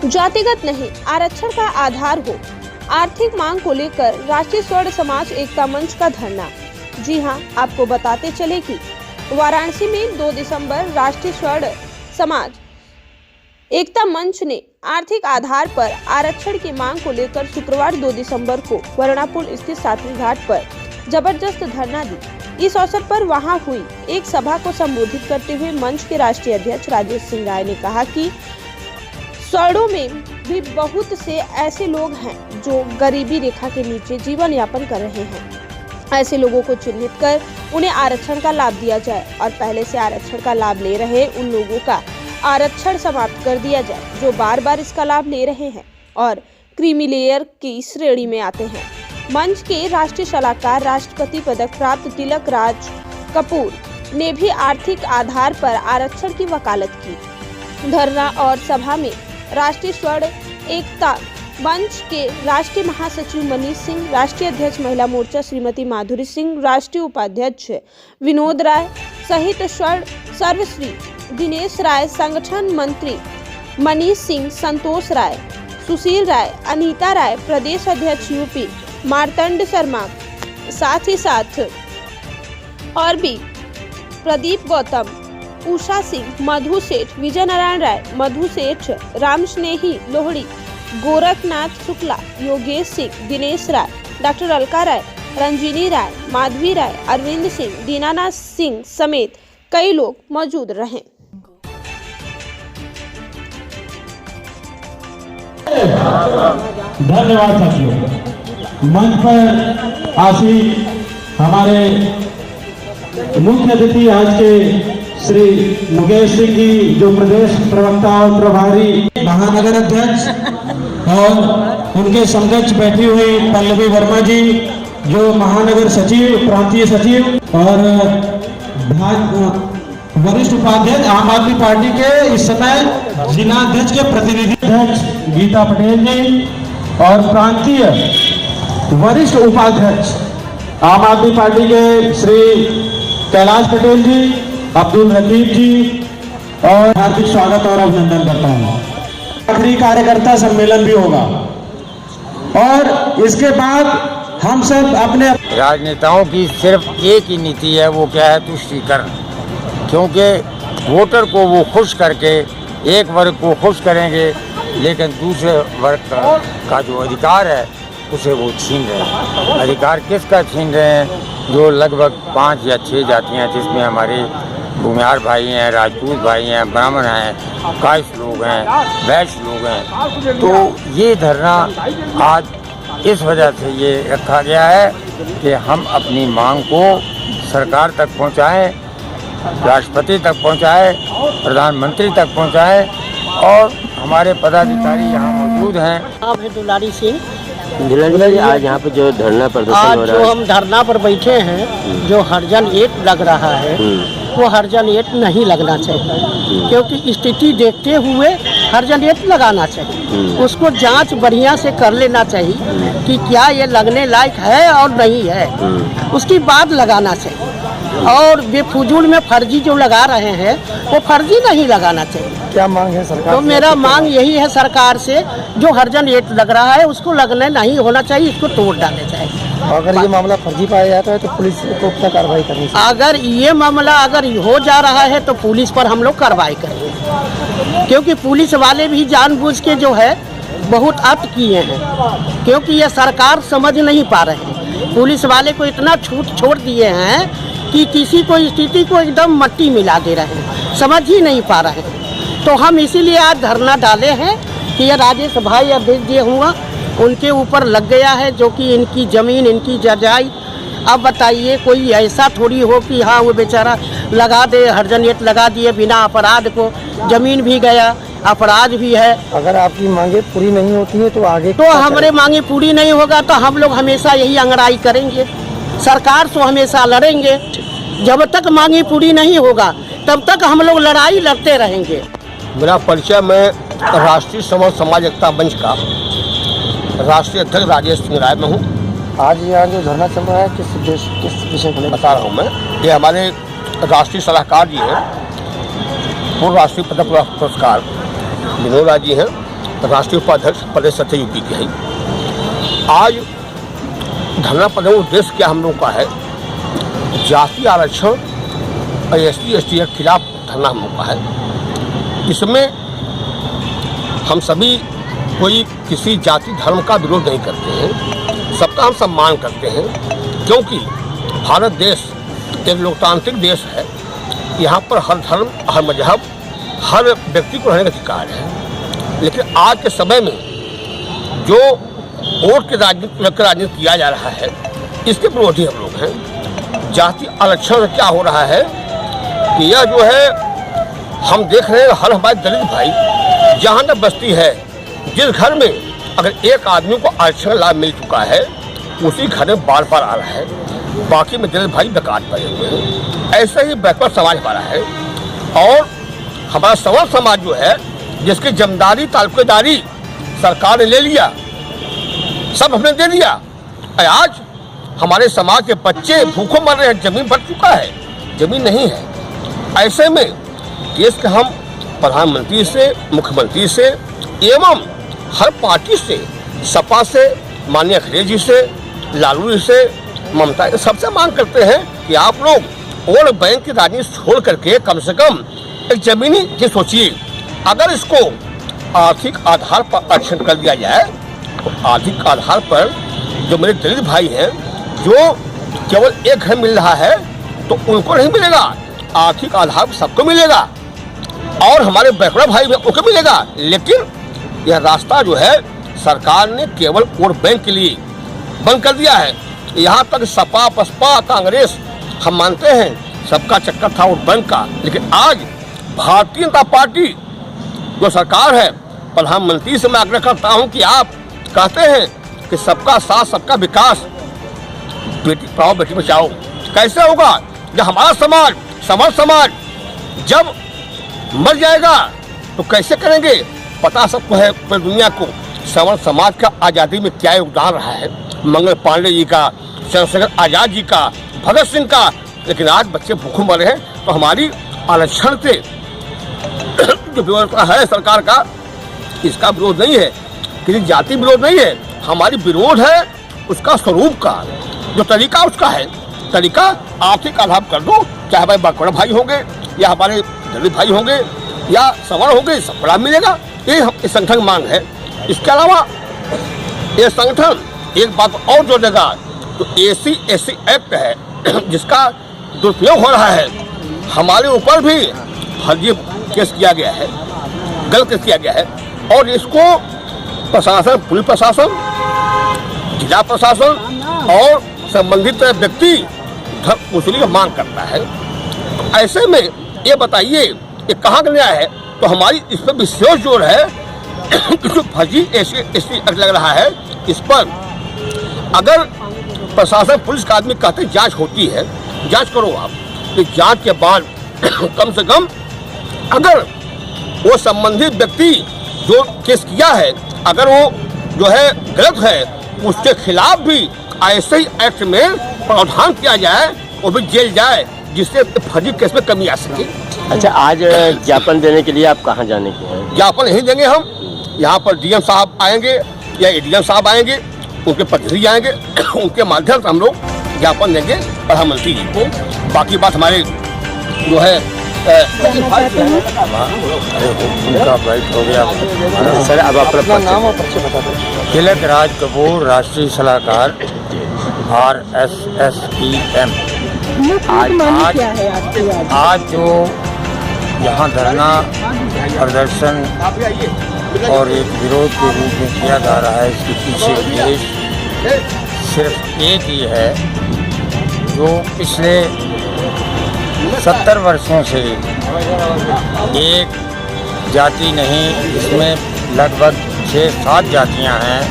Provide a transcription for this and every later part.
जातिगत नहीं, आरक्षण का आधार हो। आर्थिक मांग को लेकर राष्ट्रीय स्वर्ण समाज एकता मंच का धरना। जी हां, आपको बताते चले कि वाराणसी में 2 दिसंबर राष्ट्रीय स्वर्ण समाज एकता मंच ने आर्थिक आधार पर आरक्षण की मांग को लेकर शुक्रवार 2 दिसंबर को वर्णापुल स्थित सातवीं घाट पर जबरदस्त धरना दी। इस अवसर पर वहां हुई एक सभा को संबोधित करते हुए मंच के राष्ट्रीय अध्यक्ष राजेश सिंह राय ने कहा कि स्वर्णों में भी बहुत से ऐसे लोग हैं जो गरीबी रेखा के नीचे जीवन यापन कर रहे हैं। ऐसे लोगों को चिन्हित कर उन्हें आरक्षण का लाभ दिया जाए और पहले से आरक्षण का लाभ ले रहे उन लोगों का आरक्षण समाप्त कर दिया जाए जो बार बार इसका लाभ ले रहे हैं और क्रीमी लेयर की श्रेणी में आते हैं। मंच के राष्ट्रीय सलाहकार राष्ट्रपति पदक प्राप्त तिलक राज कपूर ने भी आर्थिक आधार पर आरक्षण की वकालत की। धरना और सभा में राष्ट्रीय स्वर्ण एकता मंच के राष्ट्रीय महासचिव मनीष सिंह, राष्ट्रीय अध्यक्ष महिला मोर्चा श्रीमती माधुरी सिंह, राष्ट्रीय उपाध्यक्ष विनोद राय सहित स्वर्ण सर्वश्री दिनेश राय, संगठन मंत्री मनीष सिंह, संतोष राय, सुशील राय, अनीता राय, प्रदेश अध्यक्ष यूपी मार्तंड शर्मा, साथ ही साथ और भी प्रदीप गौतम, उषा सिंह, मधु सेठ, विजय नारायण राय, मधु सेठ, राम स्नेही लोहड़ी, गोरखनाथ शुक्ला, योगेश सिंह, दिनेश राय, डॉक्टर अलका राय, रंजीनी राय, माधवी राय, अरविंद सिंह, दीनानाथ सिंह समेत कई लोग मौजूद रहे। धन्यवाद साथियों। मंच पर आसीन हमारे मुख्य अतिथि आज के श्री मुकेश सिंह जी, जो प्रदेश प्रवक्ता और प्रभारी महानगर अध्यक्ष, और उनके समकक्ष बैठी हुई पल्लवी वर्मा जी, जो महानगर सचिव, प्रांतीय सचिव और वरिष्ठ उपाध्यक्ष आम आदमी पार्टी के इस समय जिला अध्यक्ष के प्रतिनिधि अध्यक्ष गीता पटेल जी और प्रांतीय वरिष्ठ उपाध्यक्ष आम आदमी पार्टी के श्री कैलाश पटेल जी, अब्दुल रकीब जी, और हार्दिक स्वागत और अभिनंदन करता हूँ। आखिरी कार्यकर्ता सम्मेलन भी होगा और इसके बाद हम सब अपने राजनेताओं की सिर्फ एक ही नीति है, वो क्या है, तुष्टीकरण। क्योंकि वोटर को वो खुश करके एक वर्ग को खुश करेंगे, लेकिन दूसरे वर्ग का जो अधिकार है उसे वो छीन रहे हैं। अधिकार किसका छीन रहे हैं? जो लगभग 5 या 6 जातियाँ, जिसमें हमारे भूमिहार भाई हैं, राजपूत भाई हैं, ब्राह्मण हैं, कायस्थ लोग हैं, वैश्य लोग हैं। तो ये धरना आज इस वजह से ये रखा गया है कि हम अपनी मांग को सरकार तक पहुंचाएं, राष्ट्रपति तक पहुंचाएं, प्रधानमंत्री तक पहुंचाएं, और हमारे पदाधिकारी यहाँ मौजूद हैं। नाम है दुलारी सिंह। जी, आज यहाँ पे जो धरना प्रदर्शन हो रहा है, जो हम धरना पर बैठे हैं, जो हरजन 8 लग रहा है, वो हरजन 8 नहीं लगना चाहिए, क्योंकि स्थिति देखते हुए हरजन 8 लगाना चाहिए। उसको जांच बढ़िया से कर लेना चाहिए कि क्या ये लगने लायक है और नहीं है, उसकी बाद लगाना चाहिए। और बेफजूल में फर्जी जो लगा रहे हैं वो फर्जी नहीं लगाना चाहिए। क्या मांग है सरकार? तो मेरा मांग यही है सरकार से, जो हरजन 8 लग रहा है उसको लगने नहीं होना चाहिए, इसको तोड़ डालना चाहिए। अगर ये मामला फर्जी पाया जाता है तो पुलिस को क्या कार्रवाई करनी चाहिए? अगर ये मामला अगर हो जा रहा है तो पुलिस पर हम लोग कार्रवाई करेंगे, क्योंकि पुलिस वाले भी जानबूझ के जो है बहुत अत किए हैं, क्योंकि ये सरकार समझ नहीं पा रहे हैं। पुलिस वाले को इतना छूट छोड़ दिए हैं कि किसी को स्थिति को एकदम मट्टी मिला दे रहे हैं, समझ ही नहीं पा रहे हैं। तो हम इसीलिए आज धरना डाले हैं कि ये राजेश भाई अध्यक्ष जी हुआ, उनके ऊपर लग गया है, जो कि इनकी ज़मीन, इनकी जायदाद। अब बताइए, कोई ऐसा थोड़ी हो कि हाँ वो बेचारा लगा दे, हरजन 8 लगा दिए बिना अपराध को, ज़मीन भी गया, अपराध भी है। अगर आपकी मांगे पूरी नहीं होती है तो आगे तो हमारे मांगे पूरी नहीं होगा तो हम लोग हमेशा यही अंगड़ाई करेंगे, सरकार से हमेशा लड़ेंगे। जब तक मांगे पूरी नहीं होगा तब तक हम लोग लड़ाई लड़ते रहेंगे। मेरा परिचय, मैं राष्ट्रीय समाज एकता मंच का राष्ट्रीय अध्यक्ष राजेश सिंह राय में हूँ। आज यहाँ जो धरना चल रहा है किस विषय को बता रहा हूँ मैं। ये हमारे राष्ट्रीय सलाहकार जी हैं, पूर्व राष्ट्रीय पदक पुरस्कार विनोद राय जी हैं, राष्ट्रीय उपाध्यक्ष प्रदेश सत्य यूपी के हैं। आज धरना प्रदर्शन उद्देश्य क्या हम लोगों का है, जाति आरक्षण और SC/ST के खिलाफ धरना हम लोग का है। इसमें हम सभी कोई किसी जाति धर्म का विरोध नहीं करते हैं, सबका हम सम्मान करते हैं, क्योंकि भारत देश एक लोकतांत्रिक देश है। यहाँ पर हर धर्म, हर मजहब, हर व्यक्ति को रहने का अधिकार है। लेकिन आज के समय में जो वोट के राजनीति किया जा रहा है, इसके विरोधी हम लोग हैं। जाति आरक्षण क्या हो रहा है कि यह जो है हम देख रहे हैं, हर हमारे दलित भाई जहाँ न बस्ती है, जिस घर में अगर एक आदमी को आरक्षण लाभ मिल चुका है, उसी घर में बार बार आ रहा है, बाकी में दलित भाई बेकार पड़े हुए हैं। ऐसे ही बैकवर्ड समाज हमारा है। और हमारा सवर्ण समाज जो है, जिसकी जमींदारी तालुकेदारी सरकार ने ले लिया, सब हमने दे दिया। आज हमारे समाज के बच्चे भूखों मर रहे हैं, जमीन भर चुका है, जमीन नहीं है। ऐसे में देश के हम प्रधानमंत्री से, मुख्यमंत्री से एवं हर पार्टी से, सपा से, माननीय अखिलेश जी से, लालू जी से, ममता जी, सबसे मांग करते हैं कि आप लोग वोट बैंक की राजनीति छोड़ करके कम से कम एक जमीनी चीज सोचिए। अगर इसको आर्थिक आधार पर आरक्षण कर दिया जाए, तो आर्थिक आधार पर जो मेरे दलित भाई हैं, जो केवल एक घर मिल रहा है, तो उनको नहीं मिलेगा, आर्थिक आधार पर सबको मिलेगा। और हमारे बैकवर्ड भाई उनको मिलेगा। लेकिन यह रास्ता जो है सरकार ने केवल वोट बैंक के लिए बंद कर दिया है। यहाँ तक सपा, बसपा, कांग्रेस, हम मानते हैं सबका चक्कर था वोट बैंक का। लेकिन आज भारतीय जनता पार्टी जो सरकार है, प्रधानमंत्री से मैं आग्रह करता हूँ कि आप कहते हैं कि सबका साथ, सबका विकास, बेटी पढ़ाओ बेटी बचाओ, कैसे होगा जब हमारा समाज, समर समाज जब मर जाएगा तो कैसे करेंगे? पता सबको है, पूरी दुनिया को, समर समाज का आज़ादी में क्या योगदान रहा है, मंगल पांडे जी का, चंद्रशेखर आज़ाद जी का, भगत सिंह का। लेकिन आज बच्चे भूखे मर रहे हैं। तो हमारी आरक्षण से जो व्यवस्था है सरकार का, इसका विरोध नहीं है, किसी जाति विरोध नहीं है, हमारी विरोध है उसका स्वरूप का, जो तरीका उसका है। तरीका आर्थिक आधार कर दो, चाहे हमारे बकरा भाई होंगे या हमारे दलित भाई होंगे या सवर्ण होंगे, सब बड़ा मिलेगा। ये इस संगठन की मांग है। इसके अलावा ये संगठन एक बात और जोड़ेगा, तो SC/ST एक्ट है जिसका दुरुपयोग हो रहा है। हमारे ऊपर भी फर्जी केस किया गया है, गलत केस किया गया है, और इसको प्रशासन, पुलिस प्रशासन, जिला प्रशासन और संबंधित व्यक्ति वसूली की मांग करता है। ऐसे में ये बताइए ये कहाँ का न्याय है? तो हमारी इस पर विशेष जोर है कि जो फर्जी SC/ST एक्ट लग रहा है, इस पर अगर प्रशासन, पुलिस का आदमी कहते जांच होती है, जांच करो आप, तो जांच के बाद कम से कम अगर वो संबंधित व्यक्ति जो केस किया है, अगर वो जो है गलत है, उसके खिलाफ भी ऐसे ही एक्ट में प्रावधान किया जाए, वो भी जेल जाए, जिससे फर्जी केस में कमी आ सके। अच्छा, आज ज्ञापन देने के लिए आप कहाँ जाने के हैं? ज्ञापन नहीं देंगे हम, यहाँ पर DM साहब आएंगे या ADM साहब आएंगे, उनके प्रतिनिधि आएंगे, उनके माध्यम से हम लोग ज्ञापन देंगे प्रधानमंत्री जी को। बाकी बात हमारे जो है उनका बाइट हो गया। सर, अब अपना नाम और परिचय बता दें। तिलक राज कपूर, राष्ट्रीय सलाहकार RSSEM। आज जो यहाँ धरना प्रदर्शन और एक विरोध के रूप में किया जा रहा है, इसके पीछे उद्देश्य सिर्फ एक ही है, जो पिछले 70 वर्षों से एक जाति नहीं, इसमें लगभग 6-7 जातियां हैं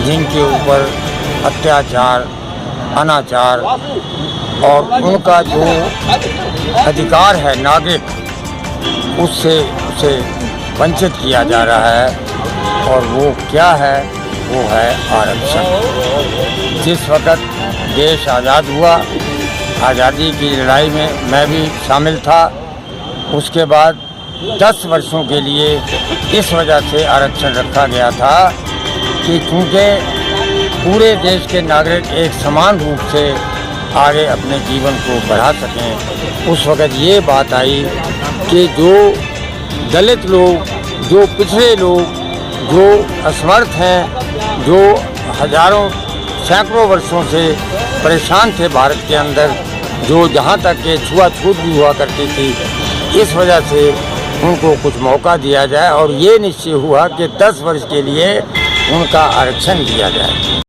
जिनके ऊपर अत्याचार, अनाचार और उनका जो अधिकार है नागरिक, उससे उसे वंचित किया जा रहा है। और वो क्या है? वो है आरक्षण। जिस वक़्त देश आज़ाद हुआ, आज़ादी की लड़ाई में मैं भी शामिल था, उसके बाद 10 वर्षों के लिए इस वजह से आरक्षण रखा गया था कि चूँकि पूरे देश के नागरिक एक समान रूप से आगे अपने जीवन को बढ़ा सकें। उस वक़्त ये बात आई कि जो दलित लोग, जो पिछड़े लोग, जो असमर्थ हैं, जो हजारों सैकड़ों वर्षों से परेशान थे भारत के अंदर, जो जहाँ तक के छुआछूत भी हुआ करती थी, इस वजह से उनको कुछ मौका दिया जाए और ये निश्चय हुआ कि 10 वर्ष के लिए उनका आरक्षण दिया जाए।